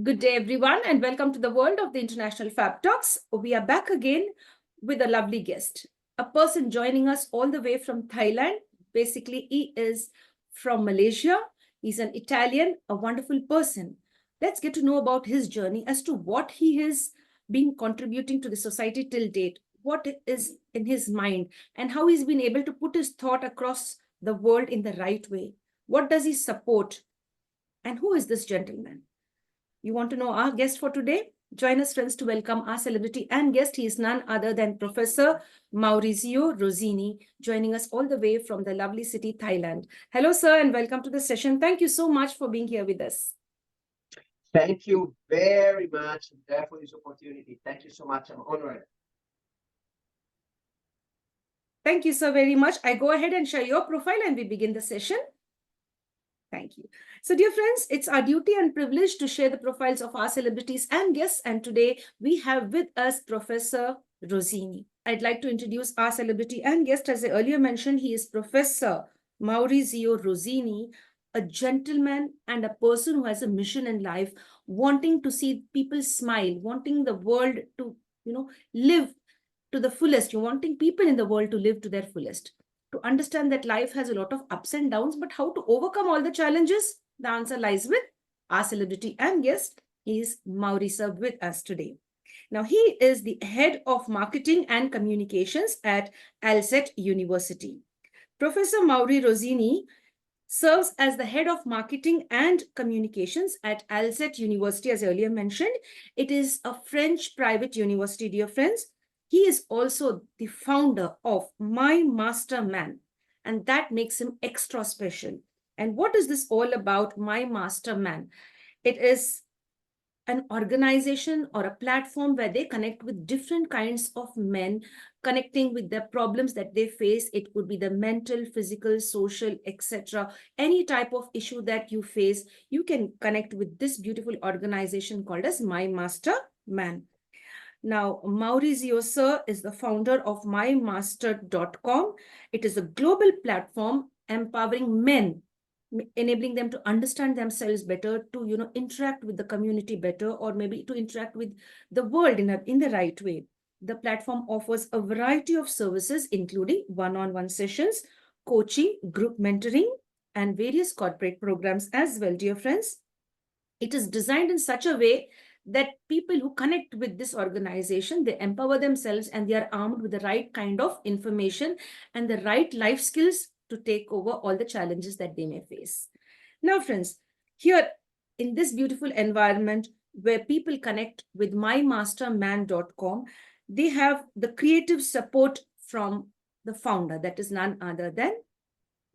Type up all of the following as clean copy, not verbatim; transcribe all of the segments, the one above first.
Good day, everyone, and welcome to the world of the International Fabtalks. We are back again with a lovely guest, a person joining us all the way from Thailand. Basically, he is from Malaysia. He's an Italian, a wonderful person. Let's get to know about his journey as to what he has been contributing to the society till date, what is in his mind, and how he's been able to put his thought across the world in the right way. What does he support? And who is this gentleman? You want to know our guest for today? Join us, friends, to welcome our celebrity and guest. He is none other than Professor Maurizio Rosini, joining us all the way from the lovely city, Thailand. Hello, sir, and welcome to the session. Thank you so much for being here with us. Thank you very much for this opportunity. Thank you so much. I'm honored. Thank you so very much. I go ahead and share your profile and we begin the session. Thank you. So, dear friends, it's our duty and privilege to share the profiles of our celebrities and guests. And today we have with us Professor Rosini. I'd like to introduce our celebrity and guest. As I earlier mentioned, he is Professor Maurizio Rosini, a gentleman and a person who has a mission in life, wanting to see people smile, wanting the world to, live to the fullest. You're wanting people in the world to live to their fullest, to understand that life has a lot of ups and downs, but how to overcome all the challenges? The answer lies with our celebrity and guest. He is Maurizio with us today. Now, he is the head of marketing and communications at Alzette University. Professor Maurizio Rosini serves as the head of marketing and communications at Alzette University, as earlier mentioned. It is a French private university, dear friends. He is also the founder of MyMasterMan, and that makes him extra special. And what is this all about, MyMasterMan? It is an organization or a platform where they connect with different kinds of men, connecting with the problems that they face. It could be the mental, physical, social, etc. Any type of issue that you face, you can connect with this beautiful organization called as MyMasterMan. Now, Maurizio sir is the founder of mymaster.com. It is a global platform empowering men, enabling them to understand themselves better, to interact with the community better, or maybe to interact with the world in the right way. The platform offers a variety of services, including one-on-one sessions, coaching, group mentoring, and various corporate programs as well, dear friends. It is designed in such a way that people who connect with this organization, they empower themselves and they are armed with the right kind of information and the right life skills to take over all the challenges that they may face. Now, friends, here in this beautiful environment where people connect with mymasterman.com, they have the creative support from the founder, that is none other than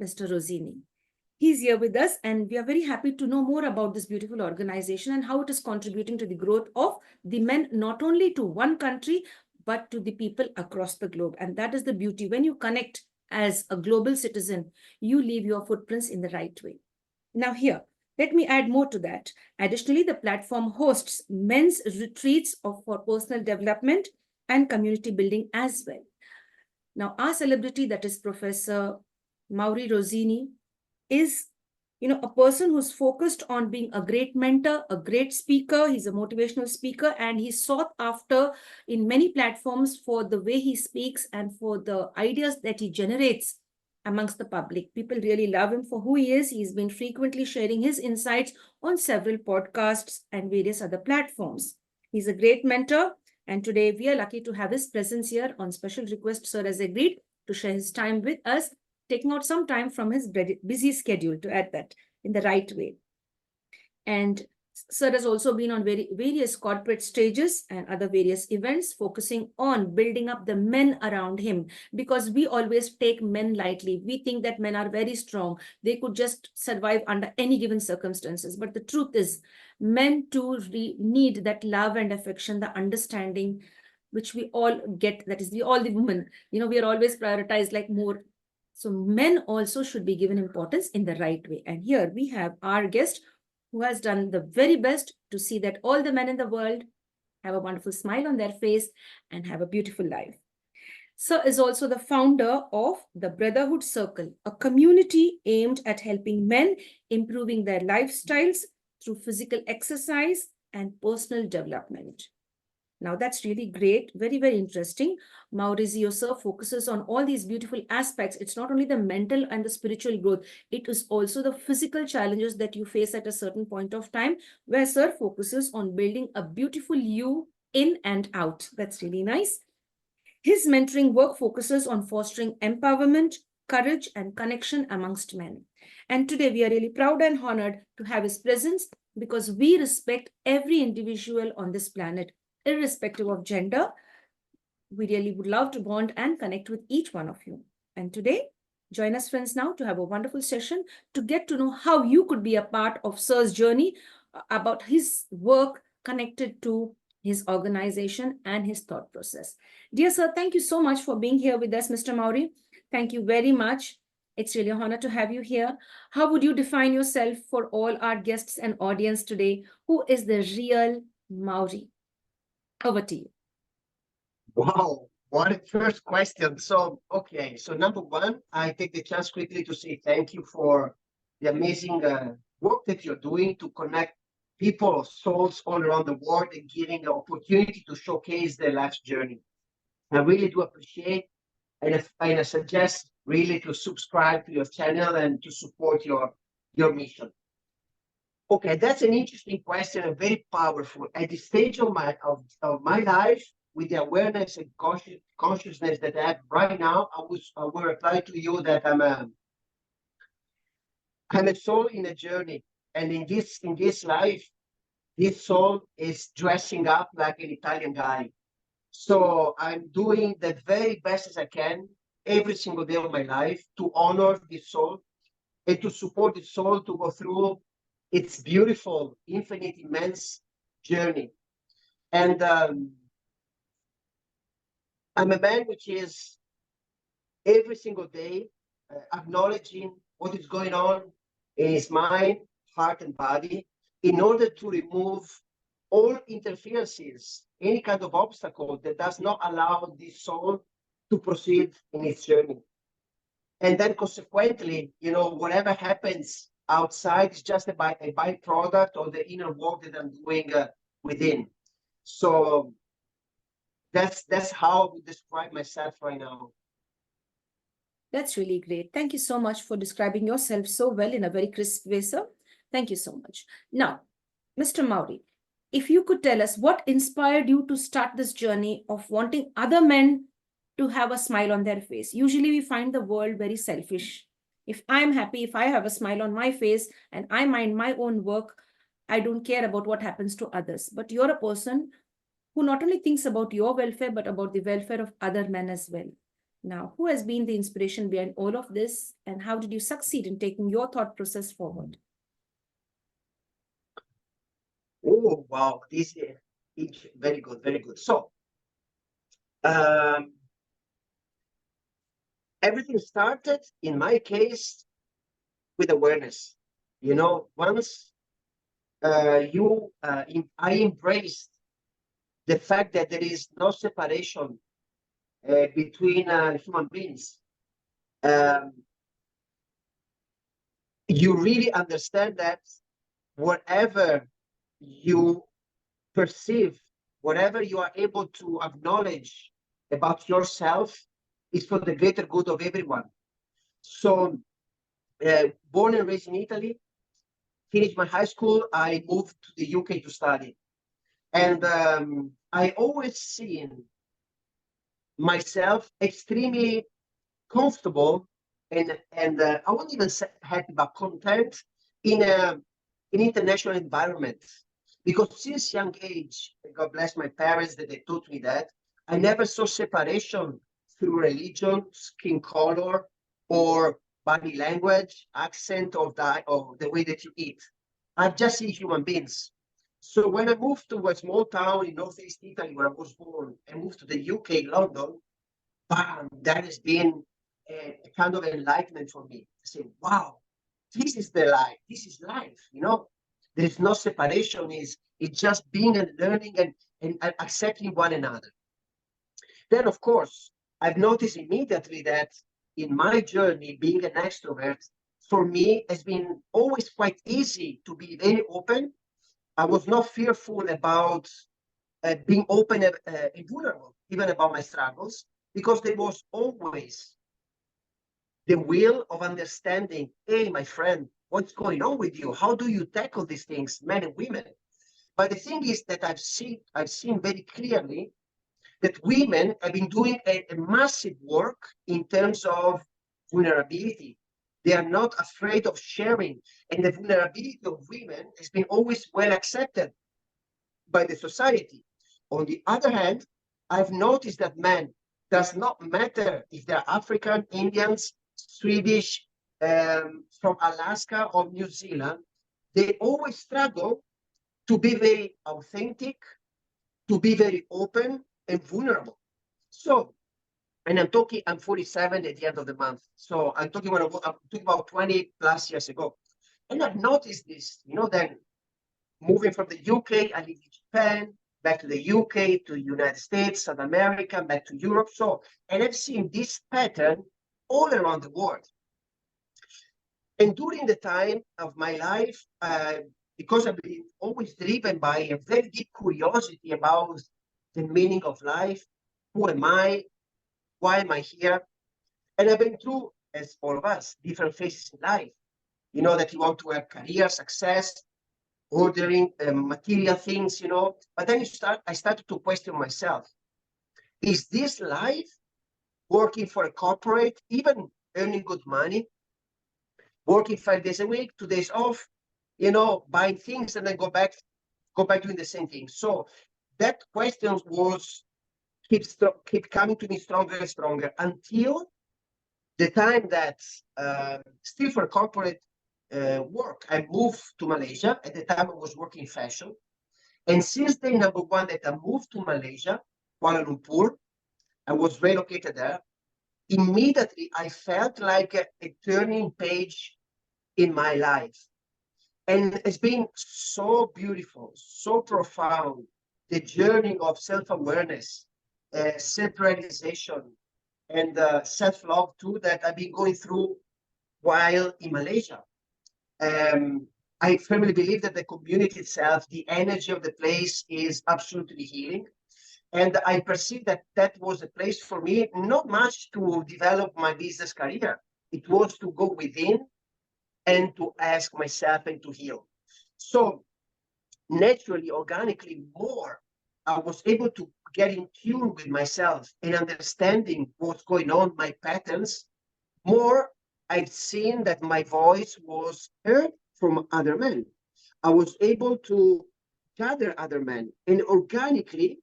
Mr. Rosini. He's here with us, and we are very happy to know more about this beautiful organization and how it is contributing to the growth of the men, not only to one country, but to the people across the globe. And that is the beauty. When you connect as a global citizen, you leave your footprints in the right way. Now here, let me add more to that. Additionally, the platform hosts men's retreats for personal development and community building as well. Now, our celebrity, that is Professor Maurizio Rosini, is a person who's focused on being a great mentor, a great speaker. He's a motivational speaker, and he's sought after in many platforms for the way he speaks and for the ideas that he generates amongst the public. People really love him for who he is. He's been frequently sharing his insights on several podcasts and various other platforms. He's a great mentor, and today we are lucky to have his presence here. On special request, sir has agreed to share his time with us, taking out some time from his busy schedule to add that in the right way. And sir has also been on various corporate stages and other various events, focusing on building up the men around him, because we always take men lightly. We think that men are very strong. They could just survive under any given circumstances. But the truth is, men too need that love and affection, the understanding, which we all get. That is, all the women, we are always prioritized like more. So men also should be given importance in the right way. And here we have our guest who has done the very best to see that all the men in the world have a wonderful smile on their face and have a beautiful life. Sir is also the founder of the Brotherhood Circle, a community aimed at helping men improving their lifestyles through physical exercise and personal development. Now, that's really great. Very, very interesting. Maurizio, sir, focuses on all these beautiful aspects. It's not only the mental and the spiritual growth, it is also the physical challenges that you face at a certain point of time, where sir focuses on building a beautiful you in and out. That's really nice. His mentoring work focuses on fostering empowerment, courage, and connection amongst men. And today we are really proud and honored to have his presence because we respect every individual on this planet, irrespective of gender. We really would love to bond and connect with each one of you. And today, join us, friends, now to have a wonderful session to get to know how you could be a part of Sir's journey about his work connected to his organization and his thought process. Dear sir, thank you so much for being here with us, Mr. Mauri. Thank you very much. It's really an honor to have you here. How would you define yourself for all our guests and audience today? Who is the real Mauri? Over to you. Wow, what a first question. So, okay, so number one, I take the chance quickly to say thank you for the amazing work that you're doing to connect people, souls all around the world and giving the opportunity to showcase their life's journey. I really do appreciate and I suggest really to subscribe to your channel and to support your mission. Okay, that's an interesting question and very powerful. At this stage of my life, with the awareness and consciousness that I have right now, I will reply to you that I'm a soul in a journey, and in this life, this soul is dressing up like an Italian guy. So I'm doing the very best as I can every single day of my life to honor this soul and to support the soul to go through its beautiful, infinite, immense journey. And I'm a man which is every single day acknowledging what is going on in his mind, heart, and body in order to remove all interferences, any kind of obstacle that does not allow this soul to proceed in its journey. And then consequently, whatever happens outside is just a byproduct of the inner work that I'm doing within. So that's how I would describe myself right now. That's really great. Thank you so much for describing yourself so well in a very crisp way, sir. Thank you so much. Now, Mr. Mauri, if you could tell us what inspired you to start this journey of wanting other men to have a smile on their face. Usually we find the world very selfish. If I'm happy, if I have a smile on my face and I mind my own work, I don't care about what happens to others. But you're a person who not only thinks about your welfare, but about the welfare of other men as well. Now, who has been the inspiration behind all of this, and how did you succeed in taking your thought process forward? Oh, wow. This is very good, very good. So, everything started, in my case, with awareness. Once I embraced the fact that there is no separation between human beings, you really understand that whatever you perceive, whatever you are able to acknowledge about yourself is for the greater good of everyone. So, born and raised in Italy, finished my high school, I moved to the UK to study. And I always seen myself extremely comfortable and I wouldn't even say happy, but content in an international environment. Because since young age, God bless my parents that they taught me that, I never saw separation through religion, skin color, or body language, accent, or the way that you eat. I just see human beings. So when I moved to a small town in northeast Italy where I was born and moved to the UK, London, bam, that has been a kind of enlightenment for me. I say, wow, this is the life. This is life, There is no separation. It's just being and learning and accepting one another. Then, of course, I've noticed immediately that in my journey, being an extrovert, for me, has been always quite easy to be very open I was not fearful about being open and vulnerable, even about my struggles, because there was always the will of understanding, hey, my friend, what's going on with you? How do you tackle these things, men and women? But the thing is that I've seen very clearly that women have been doing a massive work in terms of vulnerability. They are not afraid of sharing, and the vulnerability of women has been always well accepted by the society. On the other hand, I've noticed that men, does not matter if they're African, Indians, Swedish, from Alaska or New Zealand, they always struggle to be very authentic, to be very open and vulnerable. So, and I'm 47 at the end of the month. So I'm talking about 20 plus years ago. And I've noticed this, then moving from the UK, I lived in Japan, back to the UK, to the United States, South America, back to Europe. So, and I've seen this pattern all around the world. And during the time of my life, because I've been always driven by a very deep curiosity about the meaning of life, who am I, why am I here? And I've been through, as all of us, different phases in life. You know that you want to have career success, ordering material things, but then I started to question myself. Is this life working for a corporate, even earning good money, working 5 days a week, 2 days off, buying things and then go back doing the same thing? So that question keep coming to me stronger and stronger until the time that still for corporate work, I moved to Malaysia. At the time I was working in fashion. And since day number one that I moved to Malaysia, Kuala Lumpur, I was relocated there. Immediately, I felt like a turning page in my life. And it's been so beautiful, so profound, the journey of self-awareness, self-realization, and self-love too, that I've been going through while in Malaysia. I firmly believe that the community itself, the energy of the place is absolutely healing. And I perceive that that was a place for me, not much to develop my business career. It was to go within and to ask myself and to heal. So naturally, organically, more, I was able to get in tune with myself and understanding what's going on, my patterns. More, I've seen that my voice was heard from other men. I was able to gather other men, and organically,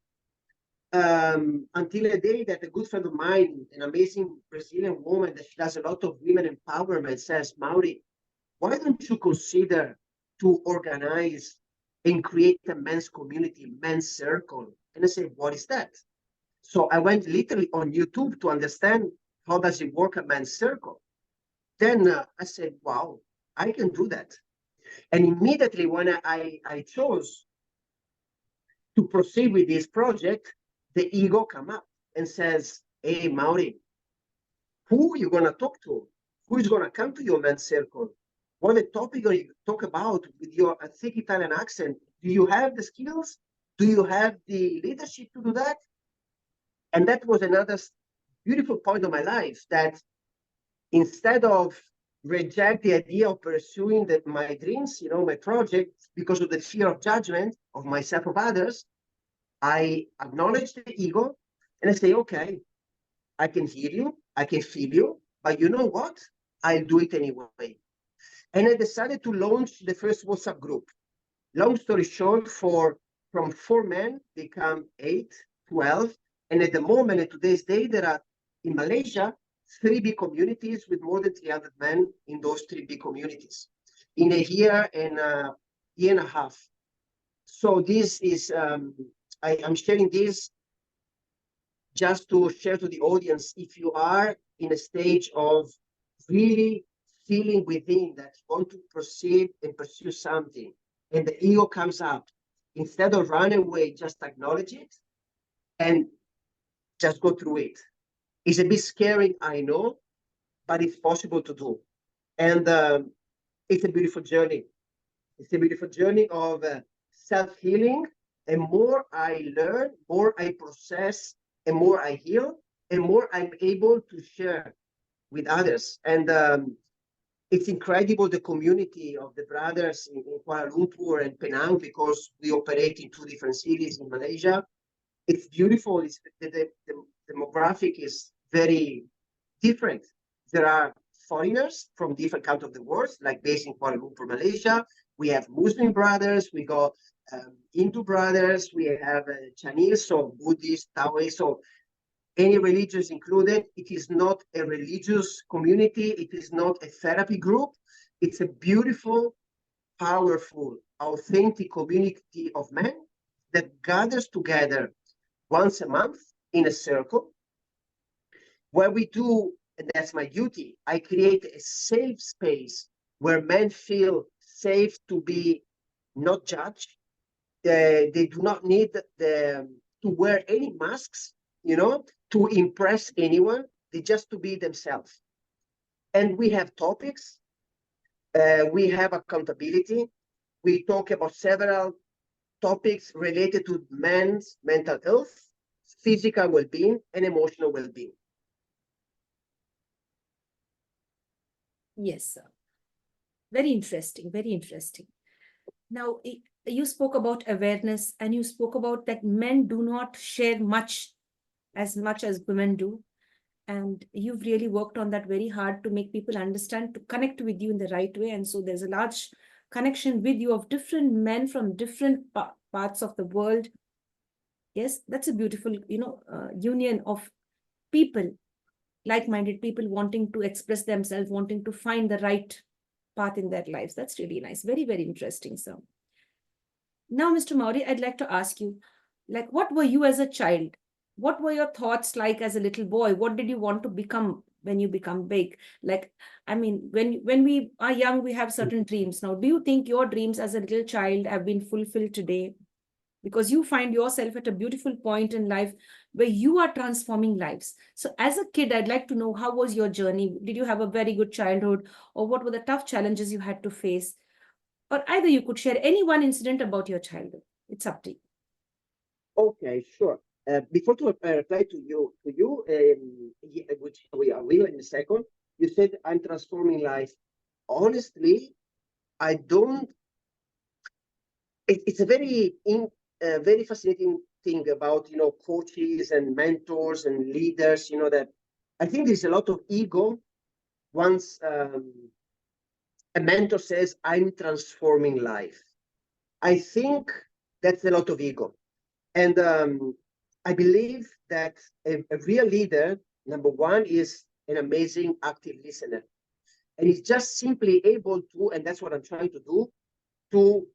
until a day that a good friend of mine, an amazing Brazilian woman that she does a lot of women empowerment, says, Mauri, why don't you consider to organize and create a men's community, men's circle? And I said, what is that? So I went literally on YouTube to understand how does it work, a men's circle. Then I said, wow, I can do that. And immediately when I chose to proceed with this project, the ego come up and says, hey, Mauri, who are you going to talk to? Who is going to come to your men's circle? What the topic are you talk about with your thick Italian accent? Do you have the skills? Do you have the leadership to do that? And that was another beautiful point of my life, that instead of reject the idea of pursuing my dreams, my project, because of the fear of judgment of myself, of others, I acknowledge the ego and I say, okay, I can hear you, I can feel you, but you know what? I'll do it anyway. And I decided to launch the first WhatsApp group. Long story short, from 4 men become 8, 12. And at the moment, in today's day, there are in Malaysia 3 big communities with more than 300 men in those 3 big communities in a year and a year and a half. So this is, I'm sharing this just to share to the audience, if you are in a stage of really feeling within that you want to proceed and pursue something, and the ego comes up, instead of run away, just acknowledge it and just go through it. It's a bit scary, I know, but it's possible to do. And it's a beautiful journey. It's a beautiful journey of self-healing, and more I learn, more I process, and more I heal, and more I'm able to share with others. And it's incredible, the community of the brothers in Kuala Lumpur and Penang, because we operate in 2 different cities in Malaysia. It's beautiful. The demographic is very different. There are foreigners from different countries of the world, like based in Kuala Lumpur, Malaysia. We have Muslim brothers, we got Hindu brothers, we have Chinese, so Buddhist, Taoist, so any religions included. It is not a religious community. It is not a therapy group. It's a beautiful, powerful, authentic community of men that gathers together once a month in a circle where we do, and that's my duty, I create a safe space where men feel safe to be not judged. They do not need to wear any masks, to impress anyone. They just to be themselves. And we have topics. We have accountability. We talk about several topics related to men's mental health, physical well-being, and emotional well-being. Yes, sir. Very interesting, very interesting. Now, you spoke about awareness, and you spoke about that men do not share much as women do. And you've really worked on that very hard to make people understand, to connect with you in the right way. And so there's a large connection with you of different men from different parts of the world. Yes, that's a beautiful, union of people, like-minded people wanting to express themselves, wanting to find the right path in their lives. That's really nice. Very, very interesting, sir. Now, Mr. Mauri, I'd like to ask you, like, what were you as a child? What were your thoughts like as a little boy? What did you want to become when you become big? Like, I mean, when we are young, we have certain dreams. Now, do you think your dreams as a little child have been fulfilled today? Because you find yourself at a beautiful point in life where you are transforming lives. So as a kid, I'd like to know, how was your journey? Did you have a very good childhood, or what were the tough challenges you had to face? Or either you could share any one incident about your childhood. It's up to you. Okay, sure. Before to reply to you, which we will in a second, you said I'm transforming life. Honestly, I don't. It's a very fascinating thing about coaches and mentors and leaders. That I think there's a lot of ego once a mentor says I'm transforming life. I think that's a lot of ego. And I believe that a real leader, number one, is an amazing active listener. And he's just simply able to, and that's what I'm trying to do, to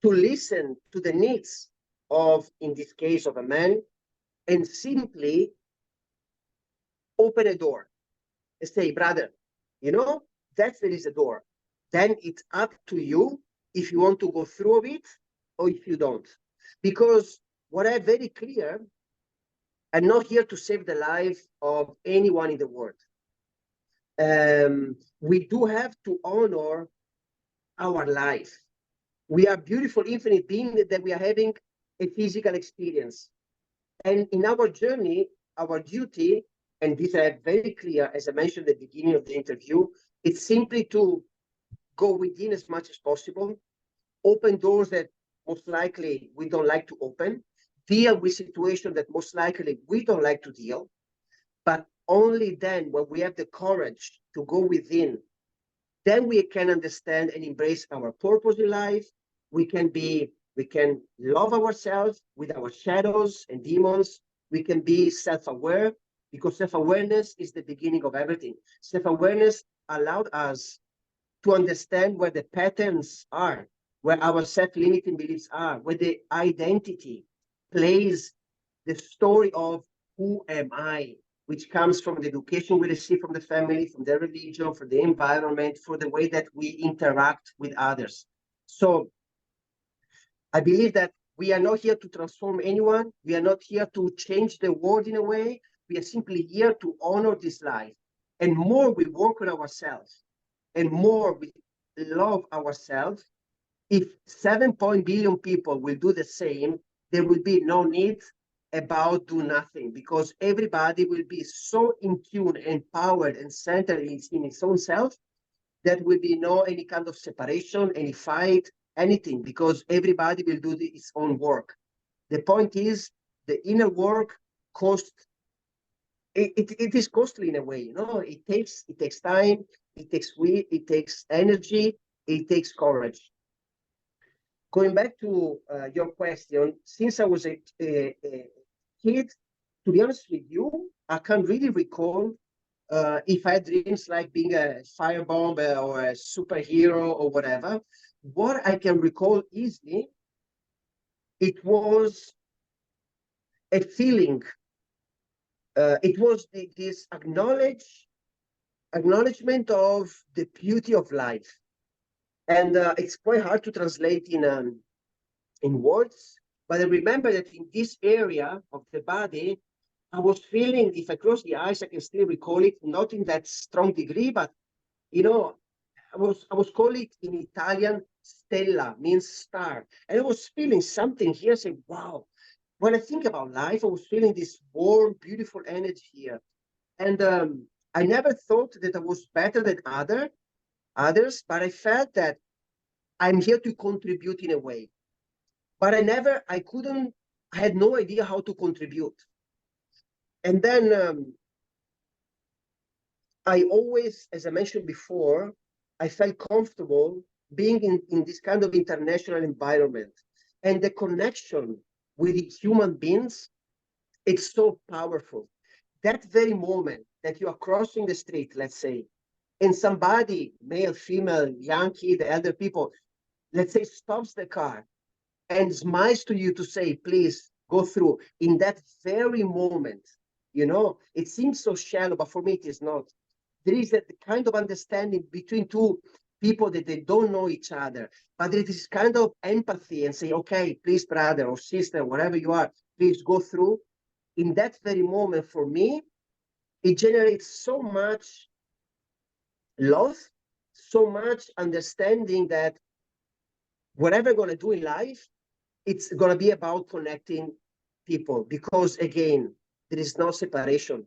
listen to the needs of, in this case, of a man, and simply open a door and say, brother, there is a door. Then it's up to you if you want to go through it or if you don't. Because what I'm very clear, I'm not here to save the life of anyone in the world. We do have to honor our life. We are beautiful, infinite beings that we are having a physical experience. And in our journey, our duty, and this I have very clear, as I mentioned at the beginning of the interview, it's simply to go within as much as possible, open doors that most likely we don't like to open, deal with situations that most likely we don't like to deal, but only then, when we have the courage to go within, then we can understand and embrace our purpose in life. We can love ourselves with our shadows and demons. We can be self-aware, because self-awareness is the beginning of everything. Self-awareness allowed us to understand where the patterns are, where our self-limiting beliefs are, where the identity plays the story of who am I, which comes from the education we receive from the family, from the religion, from the environment, for the way that we interact with others. So I believe that we are not here to transform anyone. We are not here to change the world in a way. We are simply here to honor this life. And more we work on ourselves, and more we love ourselves, if 7 billion people will do the same, there will be no need about do nothing, because everybody will be so in tune, empowered, and centered in its own self, that will be no any kind of separation, any fight, anything, because everybody will do its own work. The point is, the inner work cost. It is costly in a way, you know. It takes time, it takes energy, it takes courage. Going back to your question, since I was a kid, to be honest with you, I can't really recall if I had dreams like being a firebomb or a superhero or whatever. What I can recall easily, it was a feeling. It was this acknowledgement of the beauty of life, and it's quite hard to translate in words. But I remember that in this area of the body, I was feeling, if I close the eyes, I can still recall it, not in that strong degree, but you know, I was calling it in Italian stella, means star. And I was feeling something here, saying, wow. When I think about life, I was feeling this warm, beautiful energy here. And I never thought that I was better than others, but I felt that I'm here to contribute in a way. But I had no idea how to contribute. And then I always, as I mentioned before, I felt comfortable being in this kind of international environment. And the connection with human beings, it's so powerful. That very moment that you are crossing the street, let's say, and somebody, male, female, young kid, elder people, let's say, stops the car and smiles to you to say, please go through. In that very moment, you know, it seems so shallow, but for me, it is not. There is a kind of understanding between two people that they don't know each other, but there is kind of empathy and say, okay, please, brother or sister, whatever you are, please go through. In that very moment, for me, it generates so much love, so much understanding that whatever I'm going to do in life, it's going to be about connecting people, because again, there is no separation.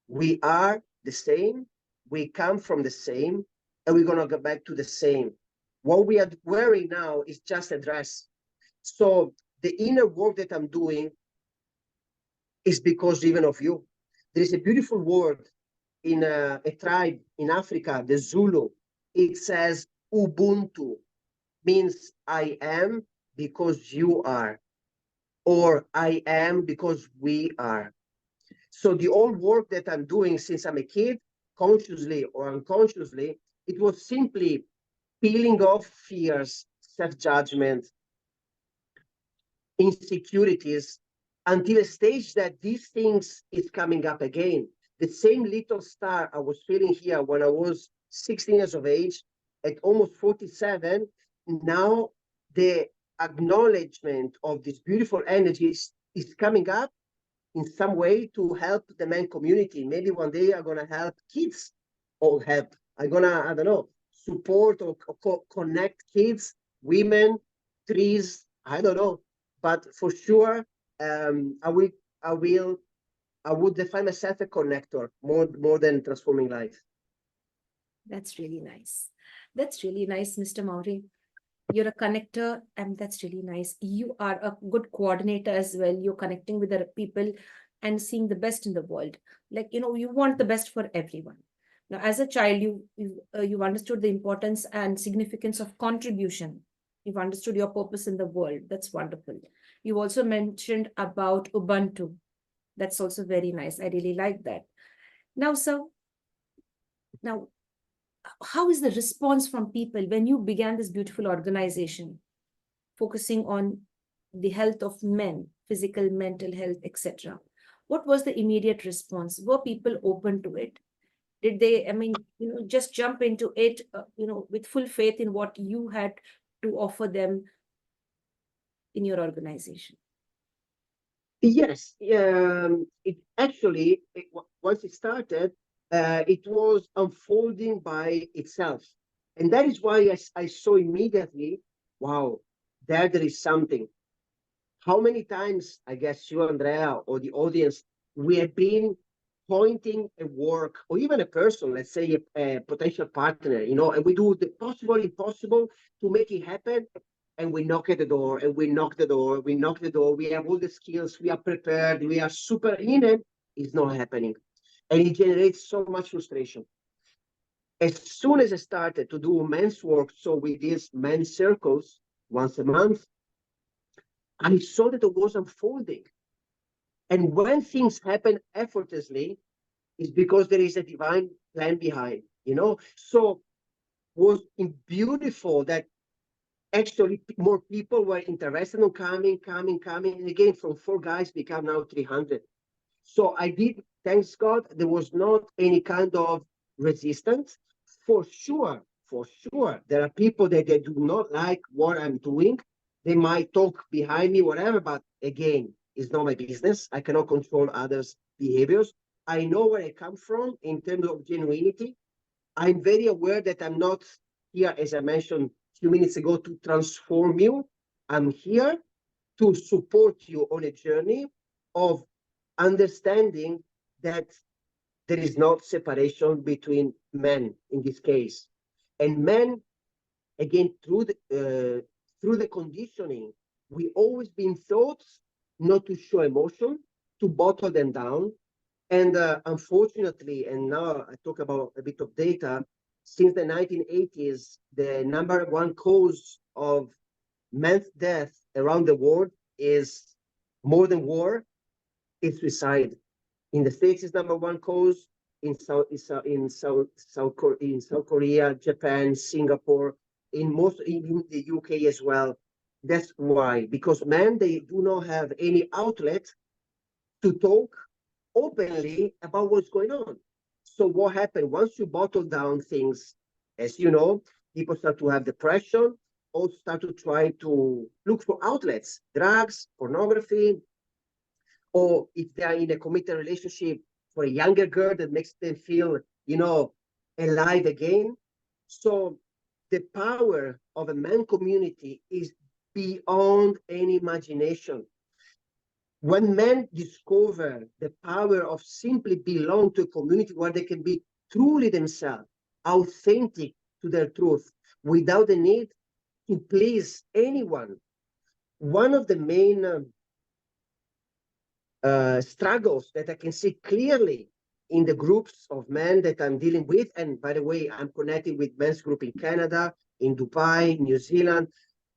We are the same, we come from the same, and we're going to go back to the same. What we are wearing now is just a dress. So the inner work that I'm doing is because even of you. There is a beautiful word in a tribe in Africa, the Zulu. It says Ubuntu, means I am because you are, or I am because we are. So the old work that I'm doing since I'm a kid, consciously or unconsciously, it was simply peeling off fears, self-judgment, insecurities, until a stage that these things is coming up again. The same little star I was feeling here when I was 16 years of age, at almost 47, now the acknowledgement of this beautiful energy is coming up in some way to help the man community. Maybe one day I'm gonna help kids or help. I'm gonna, I don't know, support or connect kids, women, trees, I don't know. But for sure, I will, I will, I would define myself a connector more than transforming life. That's really nice. That's really nice, Mr. Mauri. You're a connector, and that's really nice. You are a good coordinator as well. You're connecting with the people and seeing the best in the world. Like, you know, you want the best for everyone. Now, as a child, you've understood the importance and significance of contribution. You've understood your purpose in the world. That's wonderful. You also mentioned about Ubuntu. That's also very nice. I really like that. Now, sir, now, how is the response from people when you began this beautiful organization focusing on the health of men, physical, mental health, etc.? What was the immediate response? Were people open to it? Did they, I mean, you know, just jump into it, you know, with full faith in what you had to offer them in your organization? Yes, once it started, it was unfolding by itself. And that is why I saw immediately wow, there is something. How many times, I guess you, Andrea, or the audience, we have been pointing a work or even a person, let's say a potential partner, you know, and we do the possible, impossible to make it happen. And we knock at the door and we knock the door, we knock the door, we have all the skills, we are prepared, we are super in it. It's not happening. And it generates so much frustration. As soon as I started to do men's work, so with these men's circles once a month, I saw that it was unfolding. And when things happen effortlessly, it's because there is a divine plan behind, you know? So was beautiful that actually more people were interested in coming. And again, from 4 guys become now 300. So I did, thanks God, there was not any kind of resistance. For sure, there are people that they do not like what I'm doing. They might talk behind me, whatever, but again, it's not my business. I cannot control others' behaviors. I know where I come from in terms of genuinity. I'm very aware that I'm not here, as I mentioned a few minutes ago, to transform you. I'm here to support you on a journey of understanding that there is not separation between men in this case. And men, again, through the conditioning, we always been taught not to show emotion, to bottle them down. And unfortunately, and now I talk about a bit of data, since the 1980s, the #1 cause of men's death around the world is more than war, it's suicide. In the States, it's #1 cause. In South Korea, Japan, Singapore, in the UK as well. That's why, because men, they do not have any outlet to talk openly about what's going on. So what happened once you bottle down things, as you know, people start to have depression, or start to try to look for outlets, drugs, pornography, or if they are in a committed relationship for a younger girl that makes them feel, you know, alive again. So the power of a man community is beyond any imagination. When men discover the power of simply belong to a community where they can be truly themselves, authentic to their truth, without the need to please anyone, one of the main struggles that I can see clearly in the groups of men that I'm dealing with, and by the way, I'm connected with men's group in Canada, in Dubai, New Zealand,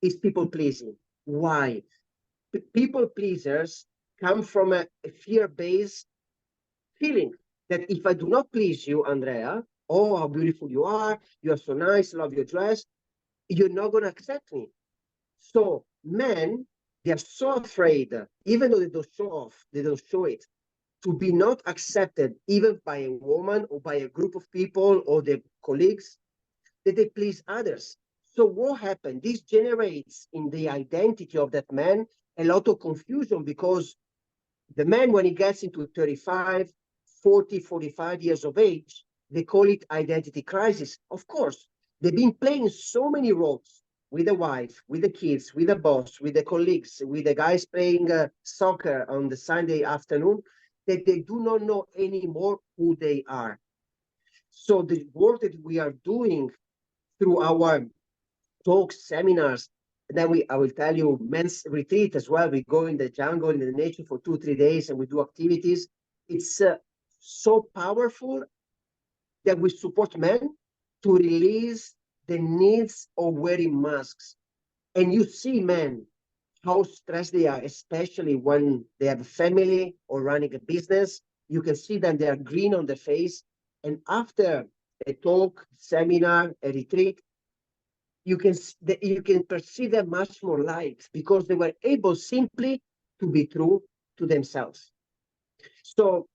is people pleasing. Why? People pleasers come from a fear-based feeling that if I do not please you, Andrea, oh, how beautiful you are so nice, love your dress, you're not going to accept me. So men, they are so afraid, even though they don't show off, they don't show it, to be not accepted even by a woman or by a group of people or their colleagues, that they please others. So what happened? This generates in the identity of that man a lot of confusion, because the man, when he gets into 35, 40, 45 years of age, they call it identity crisis. Of course, they've been playing so many roles with the wife, with the kids, with the boss, with the colleagues, with the guys playing soccer on the Sunday afternoon, that they do not know anymore who they are. So the work that we are doing through our talks, seminars, and then I will tell you, men's retreat as well. We go in the jungle, in the nature for 2-3 days, and we do activities. It's so powerful that we support men to release the needs of wearing masks. And you see men, how stressed they are, especially when they have a family or running a business. You can see that they are green on the face. And after a talk, seminar, a retreat, you can perceive them much more light, because they were able simply to be true to themselves. So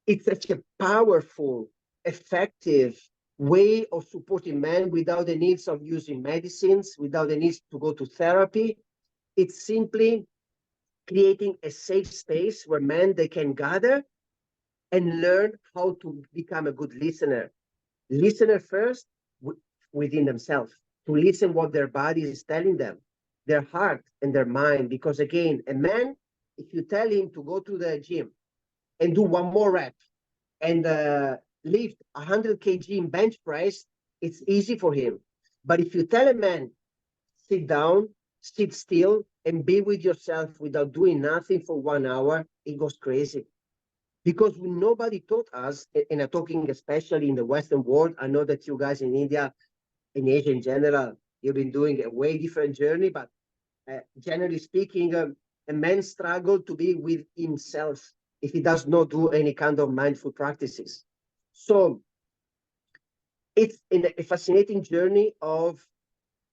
it's such a powerful, effective way of supporting men without the needs of using medicines, without the needs to go to therapy. It's simply creating a safe space where men, they can gather and learn how to become a good listener. Listener first within themselves, to listen what their body is telling them, their heart and their mind. Because again, a man, if you tell him to go to the gym and do one more rep and lift 100 kg in bench press, it's easy for him. But if you tell a man, sit down, sit still, and be with yourself without doing nothing for 1 hour, it goes crazy. Because nobody taught us, and I'm talking especially in the Western world, I know that you guys in India, in Asia in general, you've been doing a way different journey, but generally speaking, a man struggles to be with himself if he does not do any kind of mindful practices. So it's a fascinating journey of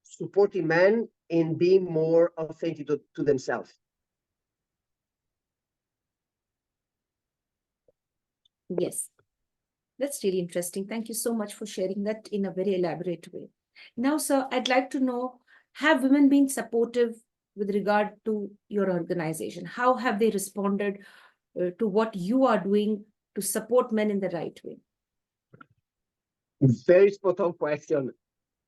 supporting men in being more authentic to themselves. Yes, that's really interesting. Thank you so much for sharing that in a very elaborate way. Now, sir, I'd like to know, have women been supportive with regard to your organization? How have they responded to what you are doing to support men in the right way? Very spot on question.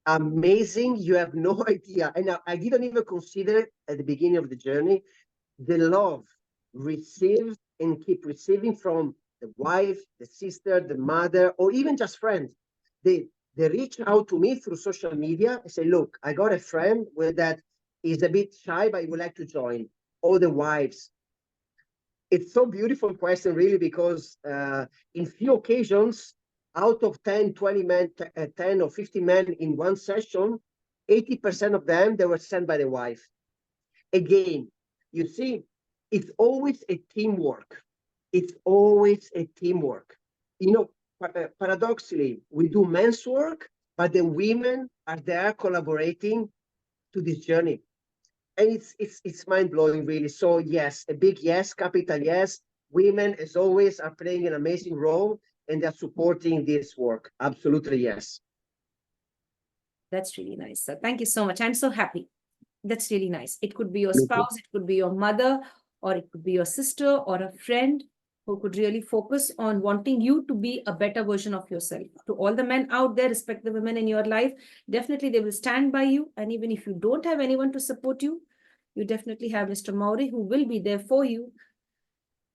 Amazing. You have no idea. And I didn't even consider it at the beginning of the journey, the love received and keep receiving from the wife, the sister, the mother, or even just friends. They reach out to me through social media and say, look, I got a friend that is a bit shy, but he would like to join. All the wives. It's so beautiful question, really, because in few occasions, out of 10, 20 men, 10 or 50 men in one session, 80% of them, they were sent by the wife. Again, you see, it's always a teamwork. It's always a teamwork. You know, paradoxically, we do men's work, but the women are there collaborating to this journey. And it's mind-blowing, really. So yes, a big yes, capital yes. Women, as always, are playing an amazing role and they're supporting this work. Absolutely yes. That's really nice, sir. Thank you so much. I'm so happy. That's really nice. It could be your spouse, it could be your mother, or it could be your sister or a friend who could really focus on wanting you to be a better version of yourself. To all the men out there, respect the women in your life. Definitely they will stand by you. And even if you don't have anyone to support you, you definitely have Mr. Mauri who will be there for you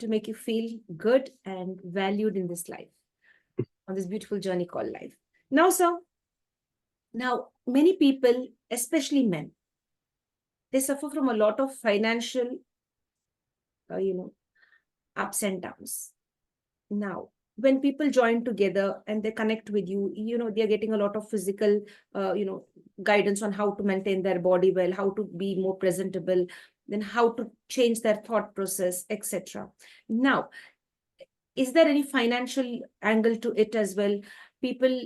to make you feel good and valued in this life, on this beautiful journey called life. Now, sir, now many people, especially men, they suffer from a lot of financial, ups and downs. Now, when people join together and they connect with you, they're getting a lot of physical, guidance on how to maintain their body well, how to be more presentable, then how to change their thought process, etc. Now, is there any financial angle to it as well? People,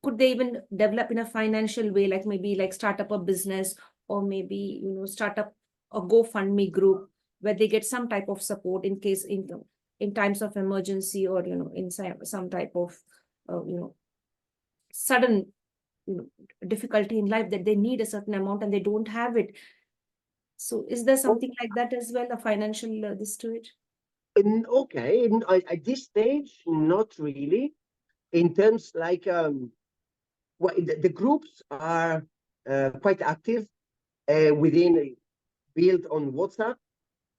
could they even develop in a financial way, like maybe like start up a business or maybe, start up a GoFundMe group where they get some type of support in case in times of emergency or, in some type of, sudden difficulty in life that they need a certain amount and they don't have it. So is there something like that as well, a financial this to it? Okay, at this stage, not really. In terms like, well, the groups are quite active within, built on WhatsApp.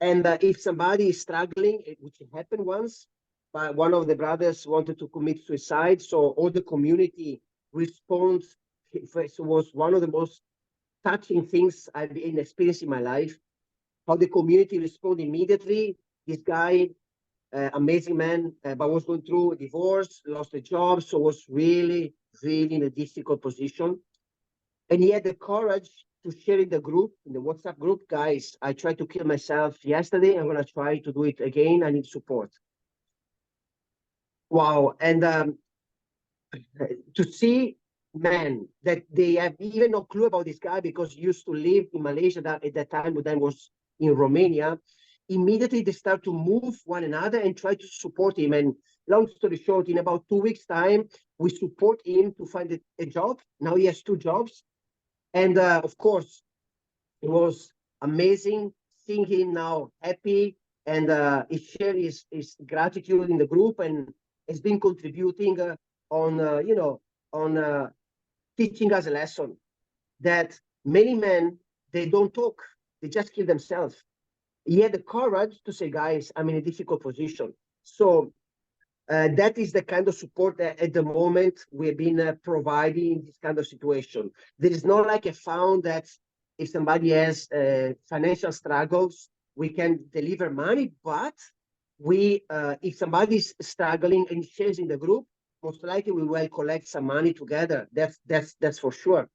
And if somebody is struggling, which happened once, but one of the brothers wanted to commit suicide, so all the community response was one of the most touching things I've been experiencing in my life. How the community responded immediately. This guy, amazing man, but was going through a divorce, lost a job, so was really, really in a difficult position. And he had the courage to share in the group, in the WhatsApp group, guys, I tried to kill myself yesterday. I'm going to try to do it again. I need support. Wow. And to see men that they have even no clue about this guy because he used to live in Malaysia that at that time, but then was in Romania. Immediately they start to move one another and try to support him. And long story short, in about 2 weeks' time, we support him to find a job. Now he has 2 jobs. And of course, it was amazing seeing him now happy, and he shared his gratitude in the group and has been contributing on teaching us a lesson. that many men, they don't talk, they just kill themselves. He had the courage to say, guys, I'm in a difficult position. So that is the kind of support that at the moment we've been providing in this kind of situation. There is not like a fund that if somebody has financial struggles, we can deliver money, but if somebody is struggling and shares in the group, most likely we will collect some money together. That's for sure.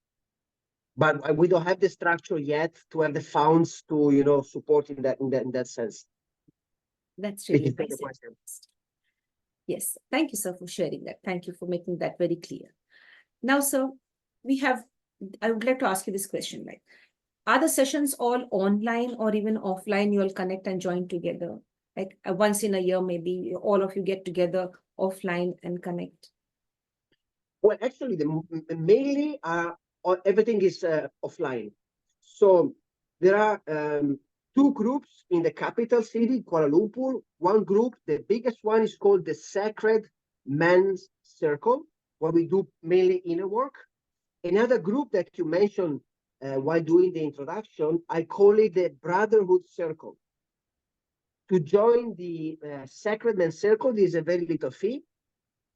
But we don't have the structure yet to have the funds to support in that sense. That's Thank really you for the nice. question. Yes, thank you, sir, for sharing that. Thank you for making that very clear. Now, sir, I would like to ask you this question, like, are the sessions all online or even offline? You all connect and join together? Like once in a year, maybe all of you get together offline and connect? Well, actually, mainly everything is offline. So there are two groups in the capital city, Kuala Lumpur. One group, the biggest one, is called the Sacred Men's Circle, where we do mainly inner work. Another group that you mentioned while doing the introduction, I call it the Brotherhood Circle. To join the Sacred Men's Circle, there is a very little fee.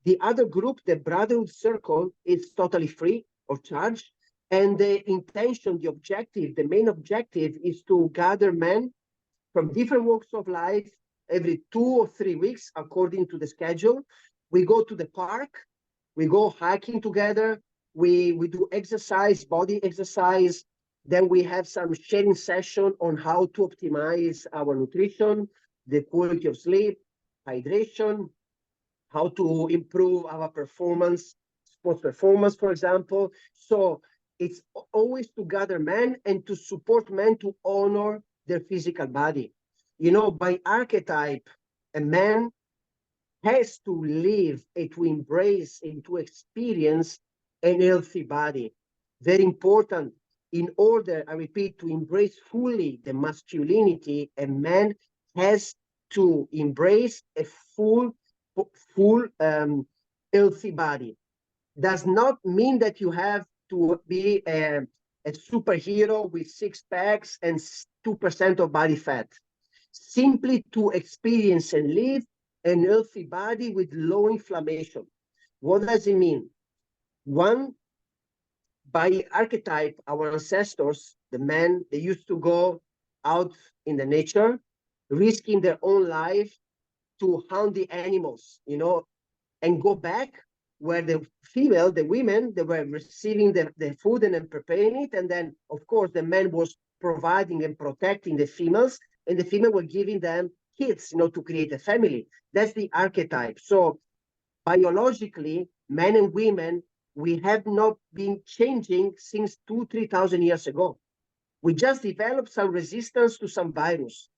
The other group, the Brotherhood Circle, is totally free of charge. And the intention, the objective, the main objective is to gather men from different walks of life every 2 or 3 weeks, according to the schedule. We go to the park, we go hiking together, we do exercise, body exercise. Then we have some sharing session on how to optimize our nutrition, the quality of sleep, hydration, how to improve our performance, sports performance, for example. So it's always to gather men and to support men to honor their physical body. By archetype, a man has to live and to embrace and to experience an healthy body. Very important. In order, I repeat, to embrace fully the masculinity, a man has to embrace a full healthy body. Does not mean that you have to be a superhero with 6 packs and 2% of body fat. Simply to experience and live a healthy body with low inflammation. What does it mean? One, by archetype, our ancestors, the men, they used to go out in the nature, risking their own life to hunt the animals, and go back where the women, they were receiving the food and then preparing it. And then, of course, the man was providing and protecting the females, and the female were giving them kids, to create a family. That's the archetype. So biologically, men and women, we have not been changing since 3,000 years ago. We just developed some resistance to some virus.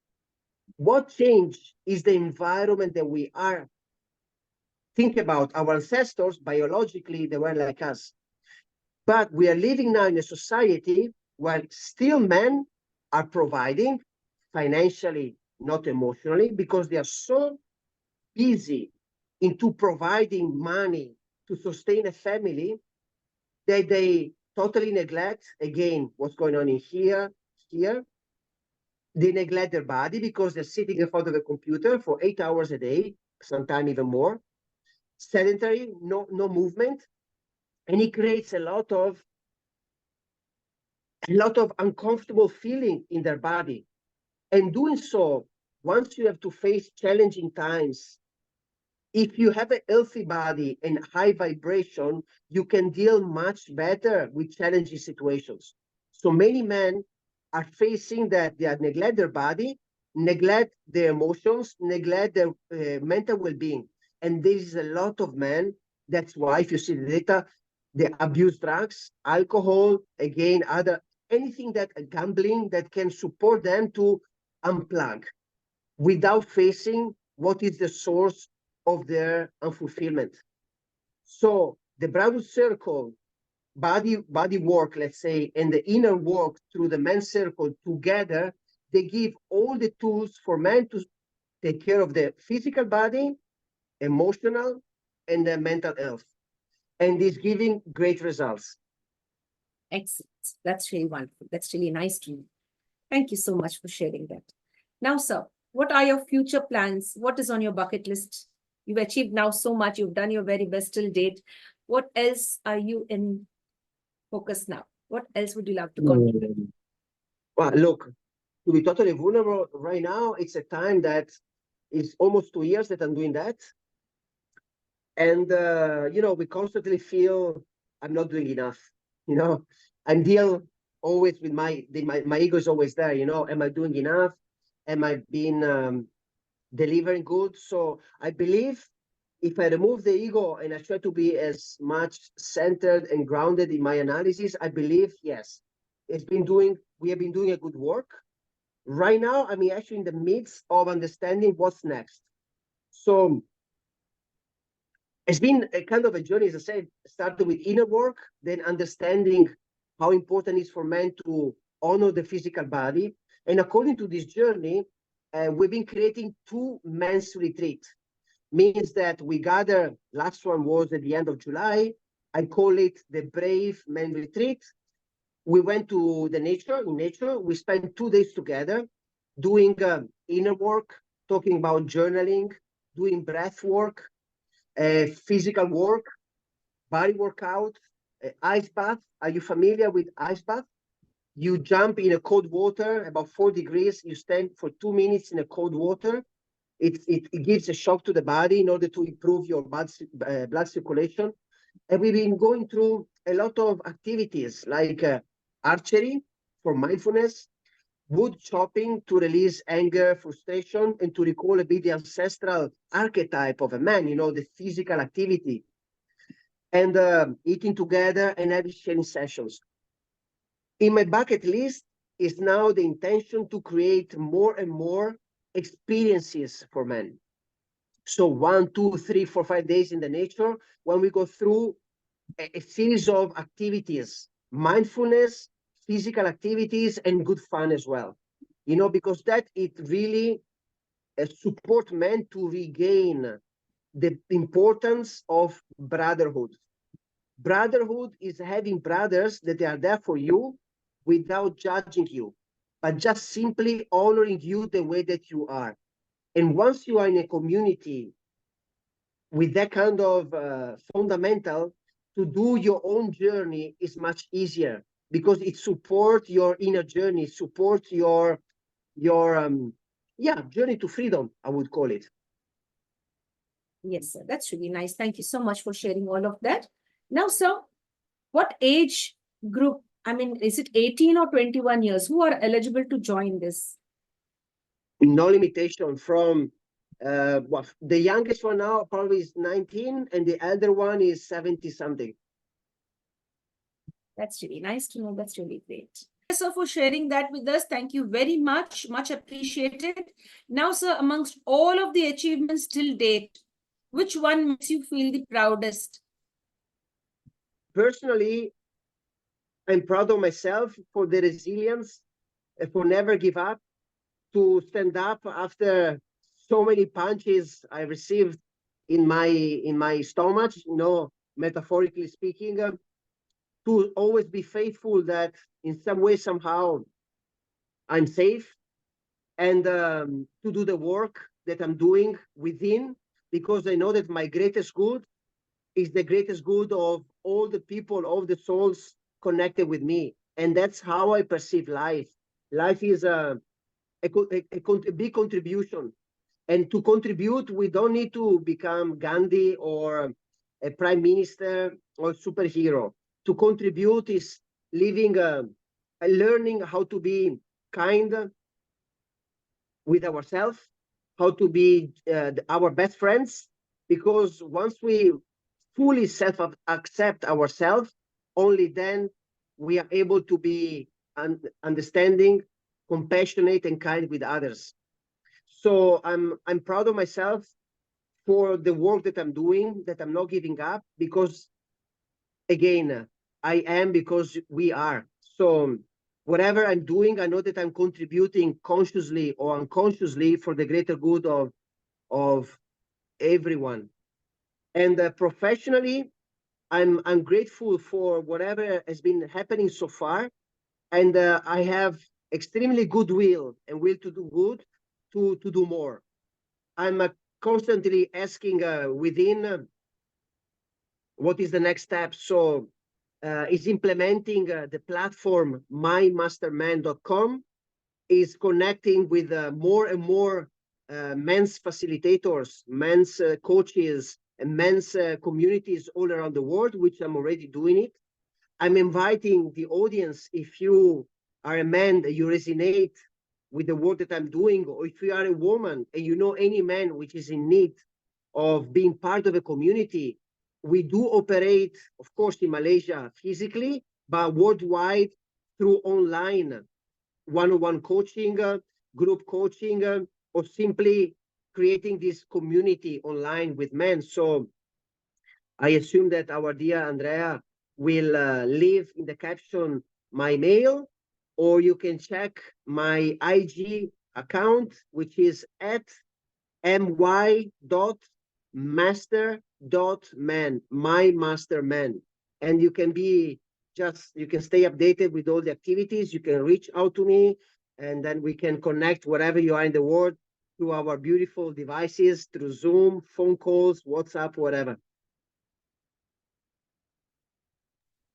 What changed is the environment that we are. Think about our ancestors, biologically, they were like us. But we are living now in a society where still men are providing financially, not emotionally, because they are so busy into providing money to sustain a family that they totally neglect, again, what's going on in here. They neglect their body because they're sitting in front of a computer for 8 hours a day, sometimes even more. Sedentary, no movement, and it creates a lot of uncomfortable feeling in their body. And doing so, once you have to face challenging times, if you have a healthy body and high vibration, you can deal much better with challenging situations. So many men are facing that they neglect their body, neglect their emotions, neglect their mental well-being. And there is a lot of men, that's why if you see the data, they abuse drugs, alcohol, again, anything that gambling that can support them to unplug without facing what is the source of their unfulfillment. So the Brotherhood Circle, body work, let's say, and the inner work through the men's circle together, they give all the tools for men to take care of their physical body, emotional, and their mental health. And is giving great results. Excellent. That's really wonderful. That's really nice to know. Thank you so much for sharing that. Now, sir, what are your future plans? What is on your bucket list? You've achieved now so much. You've done your very best till date. What else are you in focus now? What else would you love to contribute? Well, look, to be totally vulnerable right now, it's a time that is almost 2 years that I'm doing that. And, we constantly feel I'm not doing enough. I deal always with my ego is always there. Am I doing enough? Am I being delivering good? So I believe if I remove the ego and I try to be as much centered and grounded in my analysis, I believe, yes, we have been doing a good work. Right now, I'm actually in the midst of understanding what's next. So it's been a kind of a journey, as I said, started with inner work, then understanding how important it is for men to honor the physical body. And according to this journey, we've been creating 2 men's retreats. Means that we gather, last one was at the end of July. I call it the Brave Men Retreat. We went to in nature. We spent 2 days together doing inner work, talking about journaling, doing breath work, physical work, body workout, ice bath. Are you familiar with ice bath? You jump in a cold water, about 4 degrees. You stand for 2 minutes in a cold water. It gives a shock to the body in order to improve your blood circulation. And we've been going through a lot of activities like archery for mindfulness, wood chopping to release anger, frustration, and to recall a bit the ancestral archetype of a man, the physical activity, and eating together and having sharing sessions. In my bucket list is now the intention to create more and more experiences for men. So 1, 2, 3, 4, 5 days in the nature, when we go through a series of activities, mindfulness, physical activities, and good fun as well. Because that it really support men to regain the importance of brotherhood. Brotherhood is having brothers that are there for you without judging you, but just simply honoring you the way that you are. And once you are in a community with that kind of fundamental, to do your own journey is much easier because it supports your inner journey, supports your journey to freedom, I would call it. Yes, sir. That's really nice. Thank you so much for sharing all of that. Now, sir, what age group, is it 18 or 21 years? Who are eligible to join this? No limitation from the youngest one now probably is 19 and the elder one is 70 something. That's really nice to know. That's really great. Sir, for sharing that with us. Thank you very much. Much appreciated. Now, sir, amongst all of the achievements till date, which one makes you feel the proudest? Personally, I'm proud of myself for the resilience, for never give up, to stand up after so many punches I received in my stomach, metaphorically speaking, to always be faithful that in some way, somehow, I'm safe, and to do the work that I'm doing within, because I know that my greatest good is the greatest good of all the people, all the souls connected with me. And that's how I perceive life. Life is a big contribution. And to contribute, we don't need to become Gandhi or a prime minister or superhero. To contribute is learning how to be kind with ourselves, how to be our best friends, because once we fully self-accept ourselves, only then we are able to be understanding, compassionate, and kind with others. So I'm proud of myself for the work that I'm doing, that I'm not giving up, because again, I am because we are. So whatever I'm doing, I know that I'm contributing consciously or unconsciously for the greater good of everyone. And professionally, I'm grateful for whatever has been happening so far, and I have extremely good will and will to do good to do more. I'm constantly asking within what is the next step. So is implementing the platform MyMasterMan.com, is connecting with more and more men's facilitators, men's coaches, and men's communities all around the world, which I'm already doing it. I'm inviting the audience, if you are a man that you resonate with the work that I'm doing, or if you are a woman and you know any man which is in need of being part of a community, we do operate, of course, in Malaysia physically, but worldwide through online one-on-one coaching, group coaching, or simply creating this community online with men. So I assume that our dear Andrea will leave in the caption my mail, or you can check my IG account, which is at my.master.man, MyMasterMan. And you can be you can stay updated with all the activities. You can reach out to me, and then we can connect wherever you are in the world through our beautiful devices, through Zoom, phone calls, WhatsApp, whatever.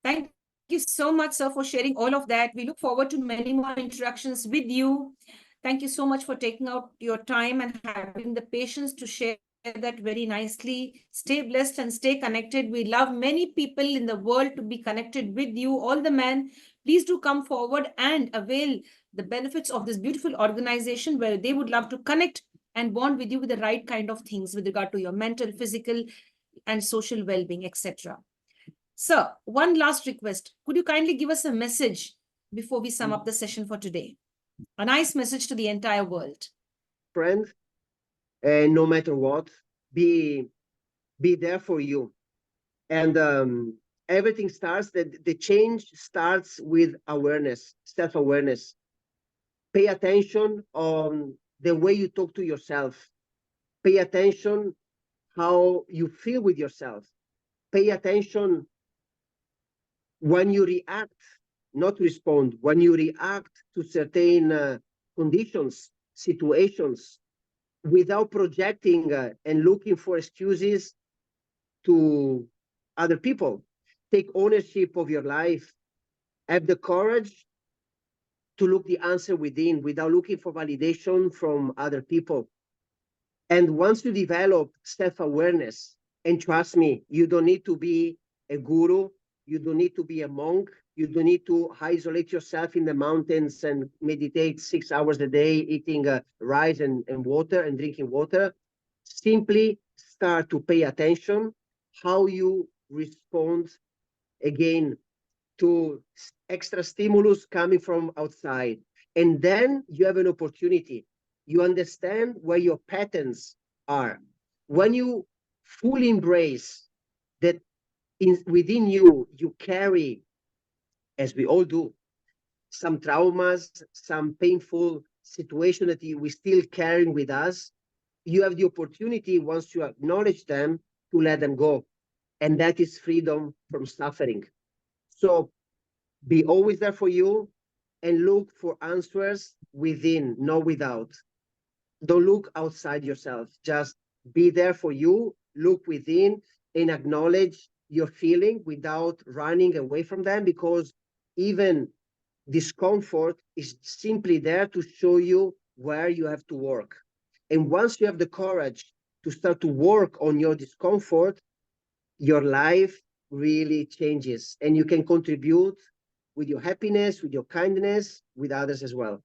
Thank you so much, sir, for sharing all of that. We look forward to many more interactions with you. Thank you so much for taking out your time and having the patience to share that very nicely. Stay blessed and stay connected. We love many people in the world to be connected with you, all the men. Please do come forward and avail the benefits of this beautiful organization where they would love to connect and bond with you with the right kind of things with regard to your mental, physical, and social well-being, etc. Sir, one last request. Could you kindly give us a message before we sum up the session for today? A nice message to the entire world. Friend, and no matter what, be there for you. And everything starts, the change starts with awareness, self-awareness. Pay attention on the way you talk to yourself. Pay attention how you feel with yourself. Pay attention when you react, not respond, when you react to certain conditions, situations, without projecting and looking for excuses to other people. Take ownership of your life. Have the courage to look the answer within without looking for validation from other people. And once you develop self-awareness, and trust me, you don't need to be a guru, you don't need to be a monk, you don't need to isolate yourself in the mountains and meditate 6 hours a day, eating rice and water and drinking water. Simply start to pay attention how you respond again to extra stimulus coming from outside. And then you have an opportunity. You understand where your patterns are. When you fully embrace that within you, you carry, as we all do, some traumas, some painful situation that we still carrying with us, you have the opportunity, once you acknowledge them, to let them go. And that is freedom from suffering. So be always there for you and look for answers within, not without. Don't look outside yourself. Just be there for you, look within, and acknowledge your feeling without running away from them, because even discomfort is simply there to show you where you have to work. And once you have the courage to start to work on your discomfort, your life really changes, and you can contribute with your happiness, with your kindness, with others as well.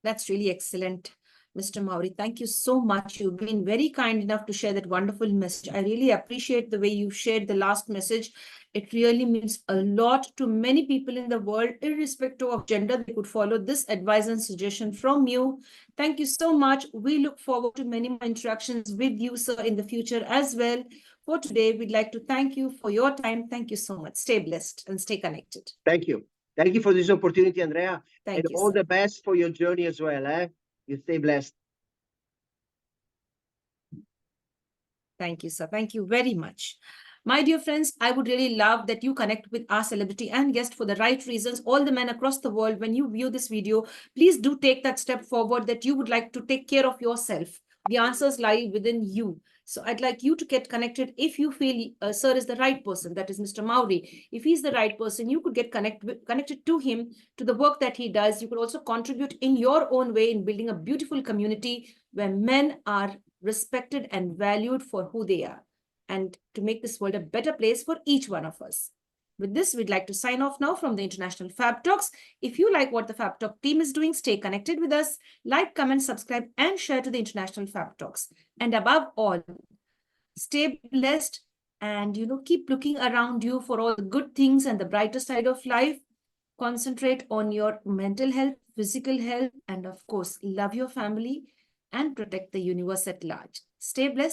That's really excellent, Mr. Mauri. Thank you so much. You've been very kind enough to share that wonderful message. I really appreciate the way you shared the last message. It really means a lot to many people in the world, irrespective of gender. They could follow this advice and suggestion from you. Thank you so much. We look forward to many more interactions with you, sir, in the future as well. For today, we'd like to thank you for your time. Thank you so much. Stay blessed and stay connected. Thank you. Thank you for this opportunity, Andrea. Thank and you, all sir. the best for your journey as well. You stay blessed. Thank you, sir. Thank you very much. My dear friends, I would really love that you connect with our celebrity and guest for the right reasons. All the men across the world, when you view this video, please do take that step forward that you would like to take care of yourself. The answers lie within you. So I'd like you to get connected if you feel sir is the right person, that is Mr. Mauri. If he's the right person, you could get connected to him, to the work that he does. You could also contribute in your own way in building a beautiful community where men are respected and valued for who they are, and to make this world a better place for each one of us. With this, we'd like to sign off now from the International Fab Talks. If you like what the Fab Talk team is doing, stay connected with us. Like, comment, subscribe, and share to the International Fab Talks. And above all, stay blessed and, keep looking around you for all the good things and the brighter side of life. Concentrate on your mental health, physical health, and of course, love your family and protect the universe at large. Stay blessed.